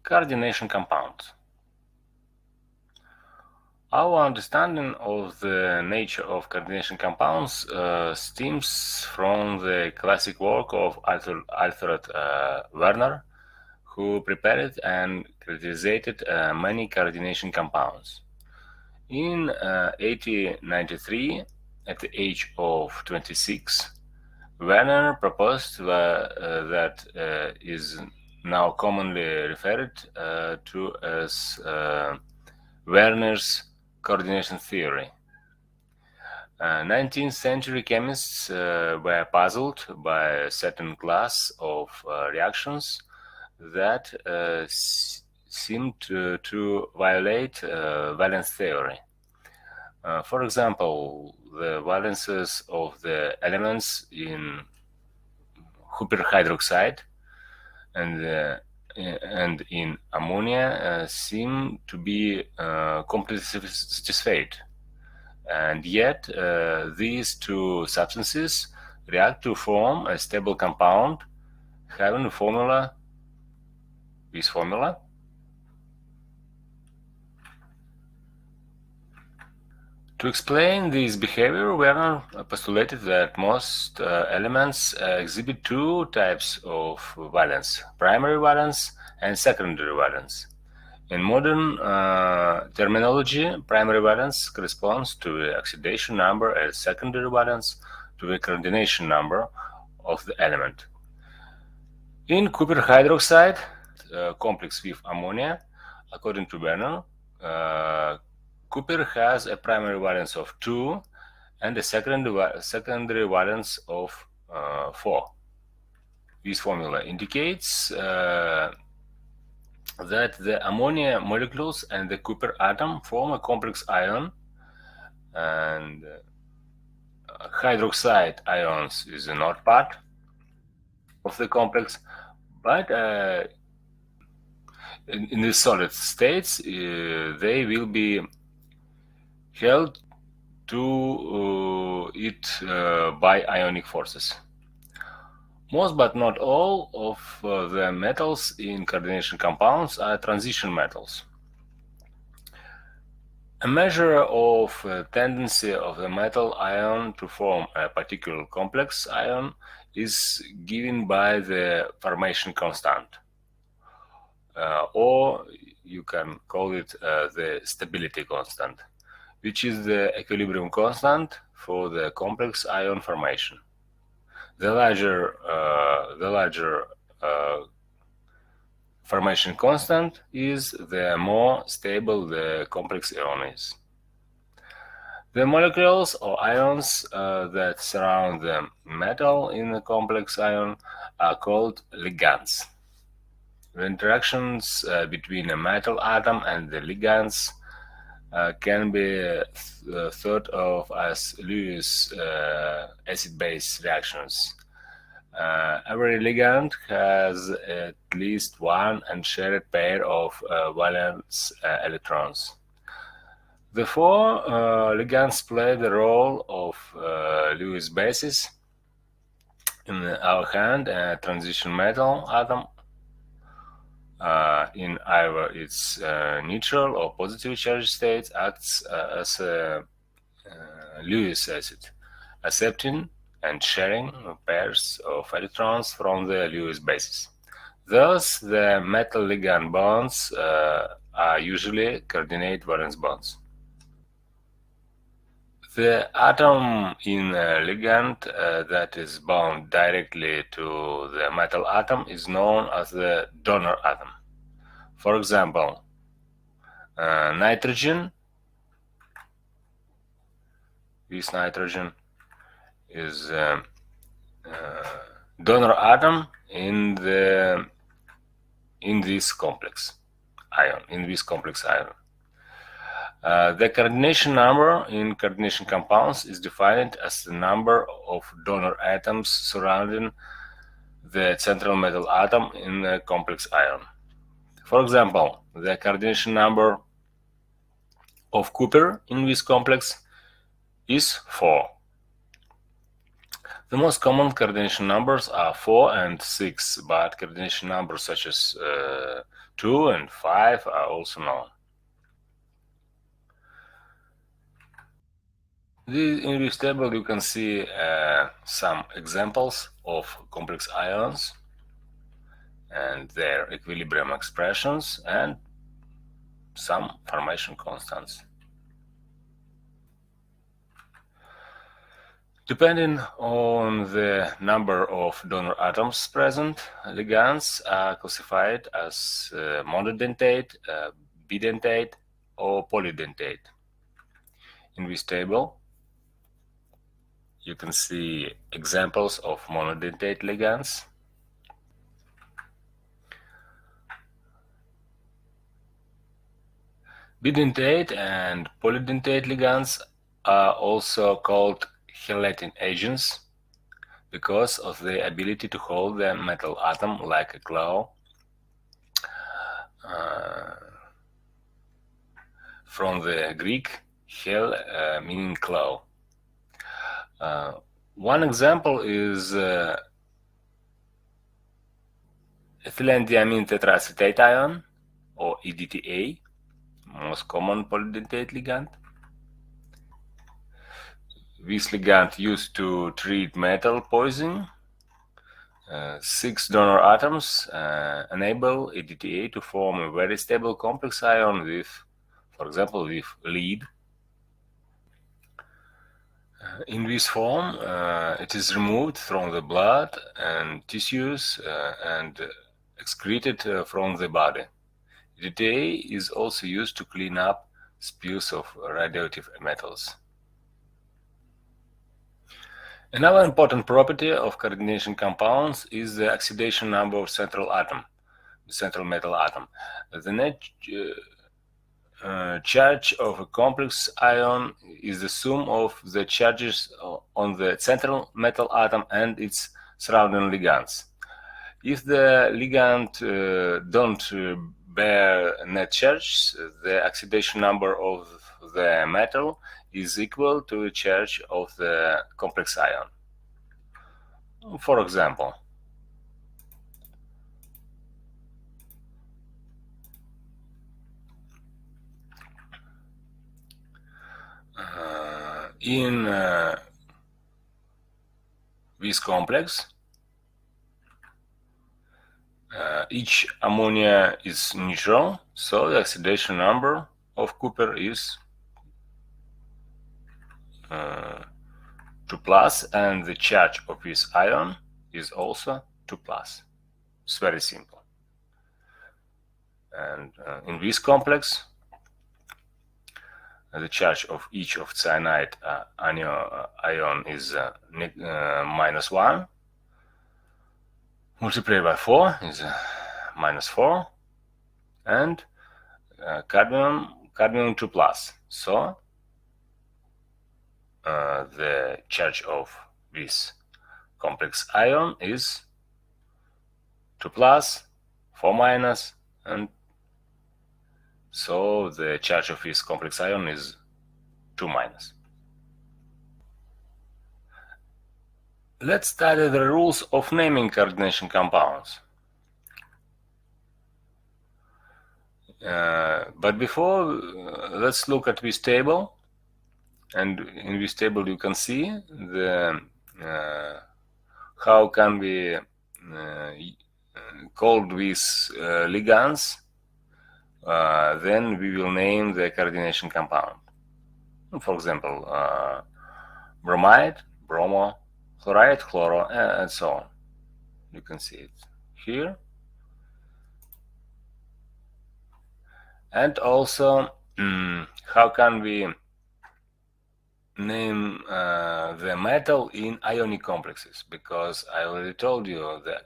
Coordination compounds. Our understanding of the nature of coordination compounds stems from the classic work of Alfred Werner, who prepared and characterized many coordination compounds. In 1893, at the age of 26, Werner proposed that is now commonly referred to as Werner's coordination theory. 19th century chemists were puzzled by a certain class of reactions that seemed to violate valence theory. For example, the valences of the elements in superhydroxide and in ammonia seem to be completely satisfied. And yet, these two substances react to form a stable compound having this formula. To explain this behavior, Werner postulated that most elements exhibit two types of valence: primary valence and secondary valence. In modern terminology, primary valence corresponds to the oxidation number and secondary valence to the coordination number of the element. In copper hydroxide complex with ammonia, according to Werner, copper has a primary valence of 2 and a secondary valence of 4. This formula indicates that the ammonia molecules and the copper atom form a complex ion, and hydroxide ions is not part of the complex, but in the solid states they will be held to it by ionic forces. Most but not all of the metals in coordination compounds are transition metals. A measure of tendency of the metal ion to form a particular complex ion is given by the formation constant, or you can call it the stability constant, which is the equilibrium constant for the complex ion formation. The larger formation constant is, the more stable the complex ion is. The molecules or ions that surround the metal in the complex ion are called ligands. The interactions between a metal atom and the ligands can be thought of as Lewis acid-base reactions. Every ligand has at least one unshared pair of valence electrons. The four ligands play the role of Lewis bases. In our hand, a transition metal atom in either its neutral or positive charge state acts as a Lewis acid, accepting and sharing pairs of electrons from the Lewis bases. Thus, the metal-ligand bonds are usually coordinate valence bonds. The atom in a ligand that is bound directly to the metal atom is known as the donor atom. For example, nitrogen, this nitrogen is a donor atom in this complex ion. The coordination number in coordination compounds is defined as the number of donor atoms surrounding the central metal atom in the complex ion. For example, the coordination number of copper in this complex is 4. The most common coordination numbers are 4 and 6, but coordination numbers such as 2 and 5 are also known. In this table you can see some examples of complex ions and their equilibrium expressions and some formation constants. Depending on the number of donor atoms present, ligands are classified as monodentate, bidentate, or polydentate. In this table, you can see examples of monodentate ligands. Bidentate and polydentate ligands are also called chelating agents because of their ability to hold the metal atom like a claw. From the Greek, chel meaning claw. One example is ethylene diamine tetraacetate ion, or EDTA, most common polydentate ligand. This ligand used to treat metal poisoning. 6 donor atoms enable EDTA to form a very stable complex ion with, for example, with lead. In this form, it is removed from the blood and tissues and excreted from the body. EDTA is also used to clean up spills of radioactive metals. Another important property of coordination compounds is the oxidation number of central metal atom. The net charge of a complex ion is the sum of the charges on the central metal atom and its surrounding ligands. If the ligand don't bear net charge, the oxidation number of the metal is equal to the charge of the complex ion. For example, in this complex, each ammonia is neutral, so the oxidation number of Cooper is 2 plus, and the charge of this ion is also 2 plus. It's very simple. And in this complex, the charge of each of cyanide ion is -1. Multiplied by 4 is -4, and cadmium 2 plus. So the charge of this complex ion is 2 plus, 4 minus, and so the charge of this complex ion is 2 minus. Let's study the rules of naming coordination compounds. But before, let's look at this table. And in this table you can see the how can we call these ligands. Then we will name the coordination compound. For example, bromide, bromo, chloride, chloro, and so on. You can see it here. And also, how can we name the metal in ionic complexes? Because I already told you the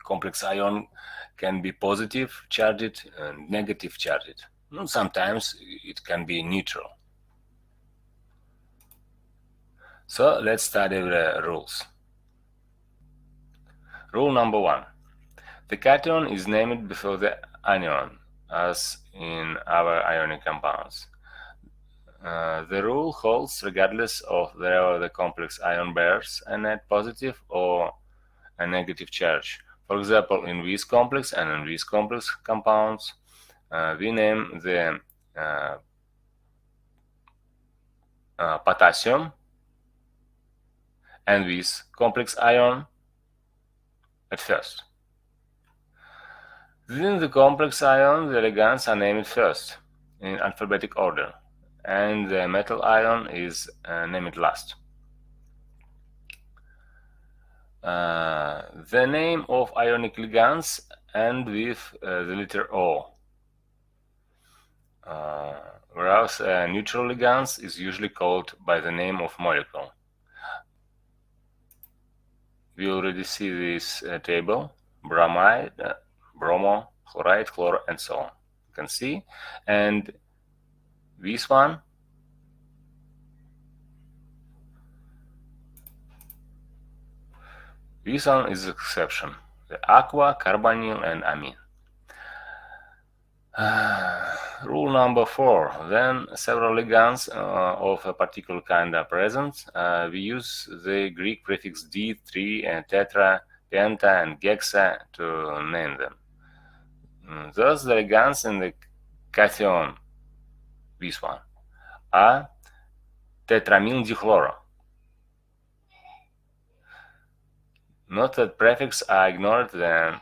complex ion can be positive charged and negative charged. Sometimes it can be neutral. So let's study the rules. Rule number 1. The cation is named before the anion, as in our ionic compounds. The rule holds regardless of whether the complex ion bears a net positive or a negative charge. For example, in this complex and in this complex compounds, we name the potassium and this complex ion at first. Within the complex ion, the ligands are named first in alphabetic order, and the metal ion is named last. The name of ionic ligands end with the letter O, whereas neutral ligands is usually called by the name of molecule. We already see this table: bromide, bromo, chloride, chloro, and so on. You can see, and this one is the exception: the aqua, carbonyl, and amine. Rule number 4. When several ligands of a particular kind are present, we use the Greek prefix D, 3, and tetra, penta, and hexa to name them. Thus, the ligands in the cation, this one, are tetramyl dichloro. Note that prefixes are ignored when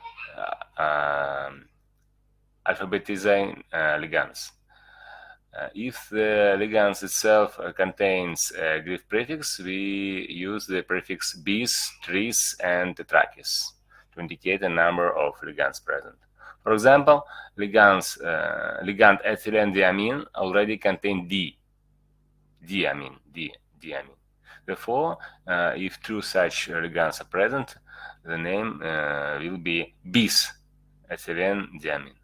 alphabetizing ligands. If the ligand itself contains a Greek prefix, we use the prefix bis, tris, and tetrakis to indicate the number of ligands present. For example, ligand ethylenediamine already contains diamine. Therefore, if two such ligands are present, the name will be bis ethylenediamine.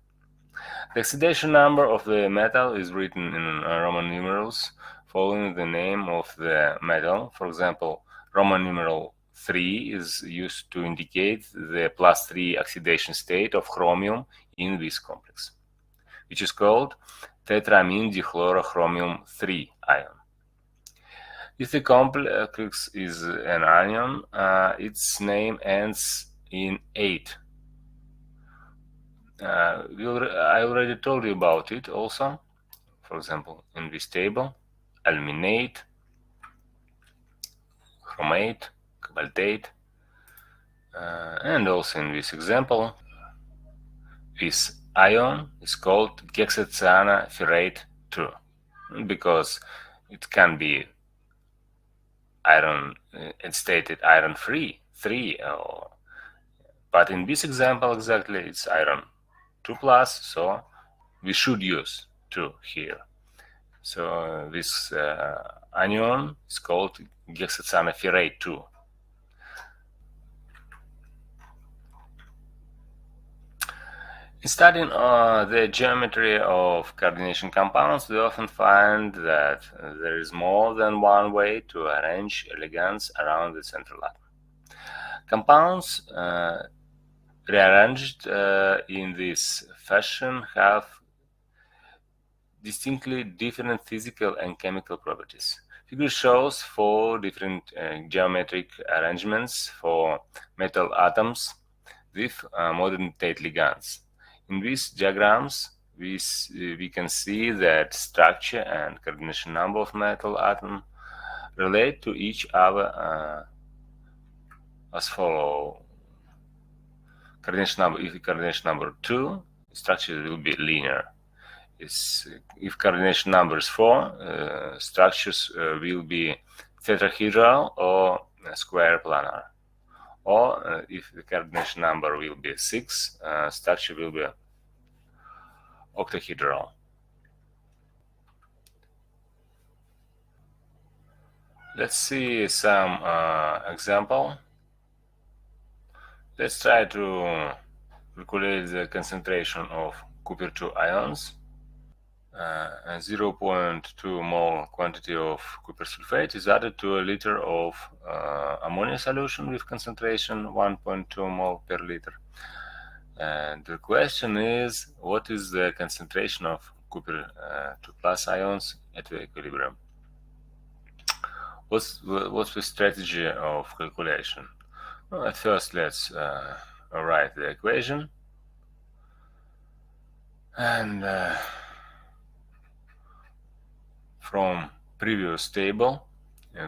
The oxidation number of the metal is written in Roman numerals following the name of the metal. For example, Roman numeral 3 is used to indicate the +3 oxidation state of chromium in this complex, which is called tetramine dichlorochromium 3 ion. If the complex is an anion, its name ends in 8. I already told you about it also. For example, in this table: aluminate, chromate, cobaltate, and also in this example, this ion is called hexacyanoferrate 2 because it can be iron, it's stated iron free 3, but in this example exactly it's iron 2+, so we should use 2 here. So this anion is called hexacyanoferrate 2. In studying the geometry of coordination compounds, we often find that there is more than one way to arrange ligands around the central atom. Compounds rearranged in this fashion have distinctly different physical and chemical properties. Figure shows 4 different geometric arrangements for metal atoms with monodentate ligands. In these diagrams, we can see that structure and coordination number of metal atoms relate to each other as follows. Coordination number: if coordination number 2, structure will be linear. If coordination number is 4, structures will be tetrahedral or square planar. Or if the coordination number will be 6, structure will be octahedral. Let's see some example. Let's try to calculate the concentration of Cooper-2 ions. 0.2 mole quantity of copper sulfate is added to a liter of ammonia solution with concentration 1.2 mole per liter. And the question is, what is the concentration of copper 2+ ions at the equilibrium. What's the strategy of calculation? Well, at first, let's write the equation, and from previous table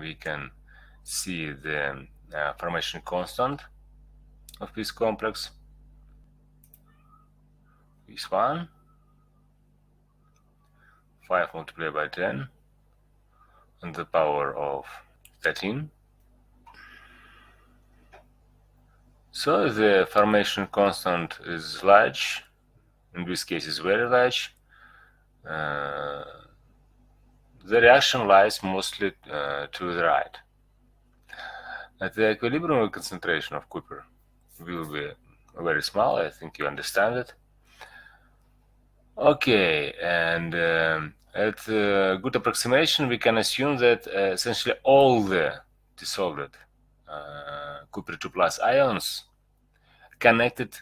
we can see the formation constant of this complex. This one, 5 multiplied by 10 and the power of 13. So the formation constant is large, in this case is very large. The reaction lies mostly to the right. At the equilibrium concentration of copper will be very small, I think you understand it. Okay, and at good approximation we can assume that essentially all the dissolved copper 2 plus ions connected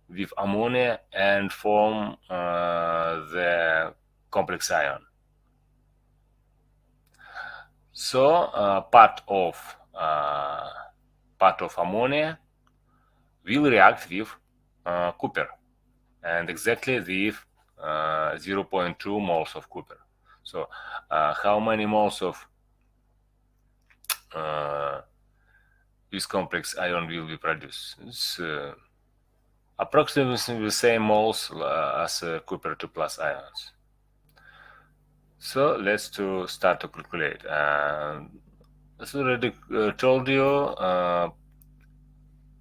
with ammonia and form the complex ion. So part of ammonia will react with copper, and exactly with 0.2 moles of copper. So how many moles of this complex ion will be produced? It's approximately the same moles as copper 2 plus ions. So let's start to calculate. As already told you,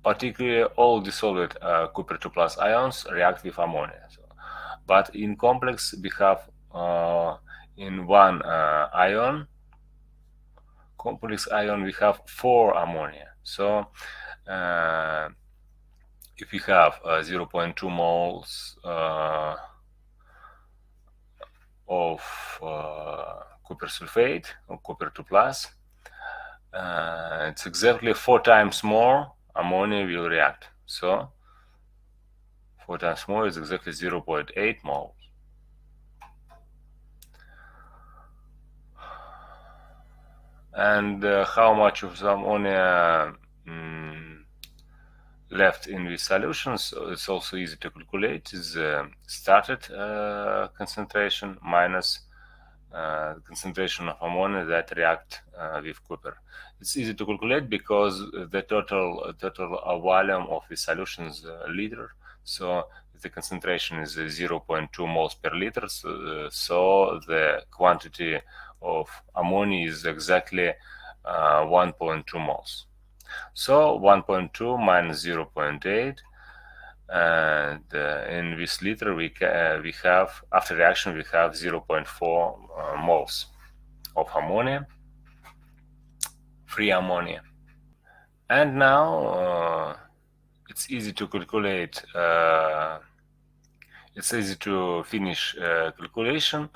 particularly all dissolved copper 2 plus ions react with ammonia. But in complex we have in one complex ion we have 4 ammonia. So if we have 0.2 moles of copper sulfate or copper 2 plus, it's exactly 4 times more ammonia will react. So 4 times more is exactly 0.8 moles. And how much of the ammonia left in these solutions, it's also easy to calculate. Is started concentration minus concentration of ammonia that react with copper. It's easy to calculate because the total volume of the solution is liter. So the concentration is 0.2 moles per liter. So the quantity of ammonia is exactly 1.2 moles. So 1.2 minus 0.8, and in this liter we have, after reaction, we have 0.4 moles of ammonia, free ammonia. And now it's easy to calculate, it's easy to finish calculation.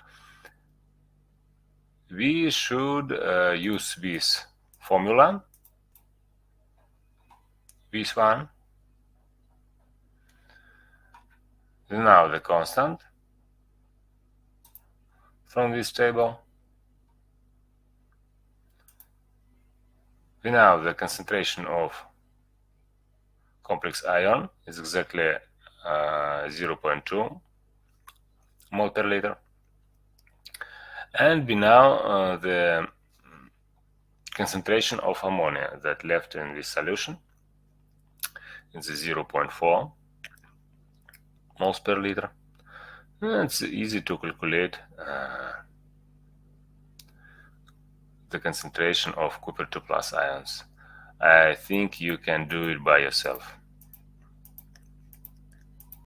We should use this formula, this one. Now the constant from this table. We know the concentration of complex ion is exactly 0.2 mole per liter. And we know the concentration of ammonia that left in this solution. It's 0.4 moles per liter. It's easy to calculate the concentration of copper 2 plus ions. I think you can do it by yourself.